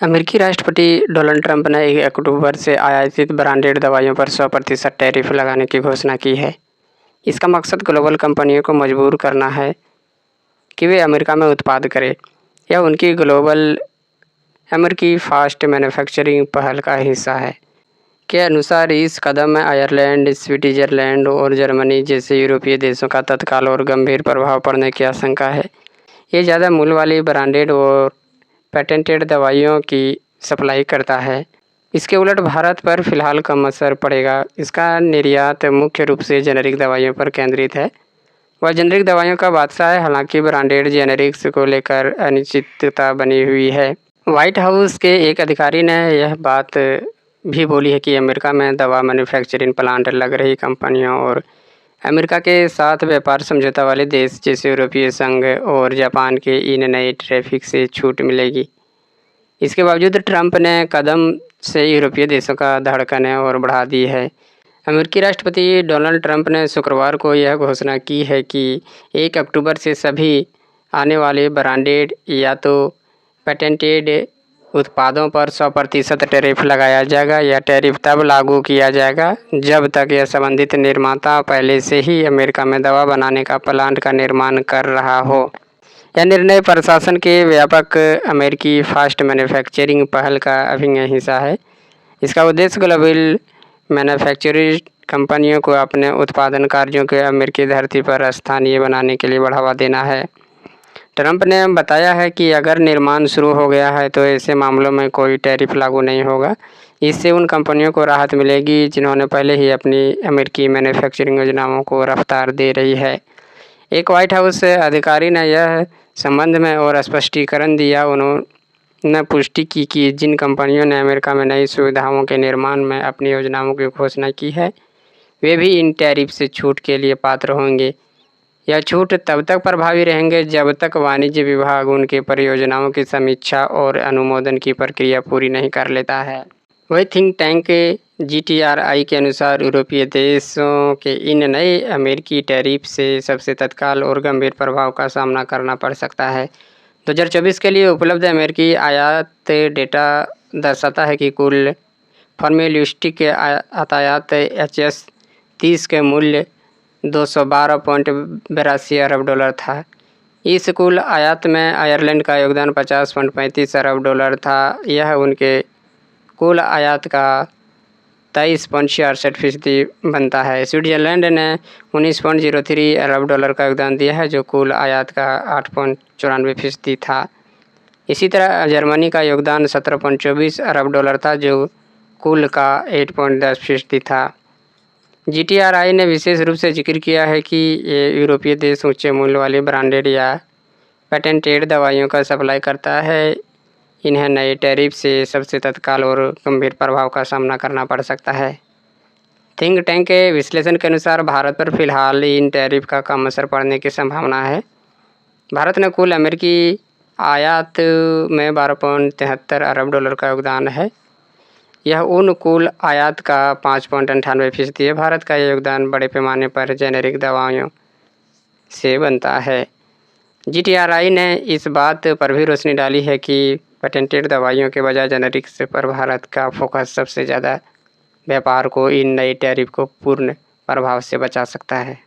अमेरिकी राष्ट्रपति Donald Trump ने 1 अक्टूबर से आयातित ब्रांडेड दवाइयों पर 100% टैरिफ लगाने की घोषणा की है। इसका मकसद ग्लोबल कंपनियों को मजबूर करना है कि वे अमेरिका में उत्पाद करें। यह उनकी ग्लोबल अमेरिकी फास्ट मैन्युफैक्चरिंग पहल का हिस्सा है। के अनुसार इस कदम में आयरलैंड, स्विट्जरलैंड और जर्मनी जैसे यूरोपीय देशों का तत्काल और गंभीर प्रभाव पड़ने की आशंका है। ये ज़्यादा मूल्य वाली ब्रांडेड और पेटेंटेड दवाइयों की सप्लाई करता है। इसके उलट भारत पर फिलहाल कम असर पड़ेगा। इसका निर्यात मुख्य रूप से जेनेरिक दवाइयों पर केंद्रित है। वह जेनेरिक दवाइयों का बादशाह है, हालांकि ब्रांडेड जेनेरिक्स को लेकर अनिश्चितता बनी हुई है। व्हाइट हाउस के एक अधिकारी ने यह बात भी बोली है कि अमेरिका में दवा मैन्युफैक्चरिंग प्लांट लग रही कंपनियों और अमेरिका के साथ व्यापार समझौता वाले देश जैसे यूरोपीय संघ और जापान के इन नए ट्रैफिक से छूट मिलेगी। इसके बावजूद ट्रंप ने कदम से यूरोपीय देशों का धड़कन और बढ़ा दी है। अमेरिकी राष्ट्रपति डोनाल्ड ट्रंप ने शुक्रवार को यह घोषणा की है कि 1 अक्टूबर से सभी आने वाले ब्रांडेड या तो पेटेंटेड उत्पादों पर 100% टैरिफ लगाया जाएगा। यह टैरिफ तब लागू किया जाएगा जब तक यह संबंधित निर्माता पहले से ही अमेरिका में दवा बनाने का प्लांट का निर्माण कर रहा हो। यह निर्णय प्रशासन के व्यापक अमेरिकी फास्ट मैन्युफैक्चरिंग पहल का अभिन्न हिस्सा है। इसका उद्देश्य ग्लोबल मैन्युफैक्चरिंग कंपनियों को अपने उत्पादन कार्यों के अमेरिकी धरती पर स्थानीय बनाने के लिए बढ़ावा देना है। ट्रंप ने बताया है कि अगर निर्माण शुरू हो गया है तो ऐसे मामलों में कोई टैरिफ लागू नहीं होगा। इससे उन कंपनियों को राहत मिलेगी जिन्होंने पहले ही अपनी अमेरिकी मैन्युफैक्चरिंग योजनाओं को रफ्तार दे रही है। एक व्हाइट हाउस अधिकारी ने यह संबंध में और स्पष्टीकरण दिया। उन्होंने पुष्टि की कि जिन कंपनियों ने अमेरिका में नई सुविधाओं के निर्माण में अपनी योजनाओं की घोषणा की है वे भी इन टैरिफ से छूट के लिए पात्र होंगे। यह छूट तब तक प्रभावी रहेंगे जब तक वाणिज्य विभाग उनके परियोजनाओं की समीक्षा और अनुमोदन की प्रक्रिया पूरी नहीं कर लेता है। वही थिंक टैंक GTRI के अनुसार यूरोपीय देशों के इन नए अमेरिकी टैरिफ से सबसे तत्काल और गंभीर प्रभाव का सामना करना पड़ सकता है। 2024 के लिए उपलब्ध अमेरिकी आयात डेटा दर्शाता है कि कुल फार्मास्यूटिक आयात HS-30 के मूल्य $212.82 अरब था। इस कुल आयात में आयरलैंड का योगदान $50.35 अरब था। यह उनके कुल आयात का 23.66% बनता है। स्विट्जरलैंड ने $19.03 अरब का योगदान दिया है जो कुल आयात का 8.94% था। इसी तरह जर्मनी का योगदान $17.24 अरब था जो कुल का 8.10% था। GTRI ने विशेष रूप से जिक्र किया है कि ये यूरोपीय देश उच्च मूल्य वाली ब्रांडेड या पेटेंटेड दवाइयों का सप्लाई करता है। इन्हें नए टैरिफ से सबसे तत्काल और गंभीर प्रभाव का सामना करना पड़ सकता है। थिंक टैंक के विश्लेषण के अनुसार भारत पर फिलहाल इन टैरिफ का कम असर पड़ने की संभावना है। भारत ने कुल अमेरिकी आयात में $12.73 अरब का योगदान है। यह उन कुल आयात का 5.98% है। भारत का योगदान बड़े पैमाने पर जेनेरिक दवाइयों से बनता है। GTRI ने इस बात पर भी रोशनी डाली है कि पेटेंटेड दवाइयों के बजाय जेनेरिक्स पर भारत का फोकस सबसे ज़्यादा व्यापार को इन नए टैरिफ को पूर्ण प्रभाव से बचा सकता है।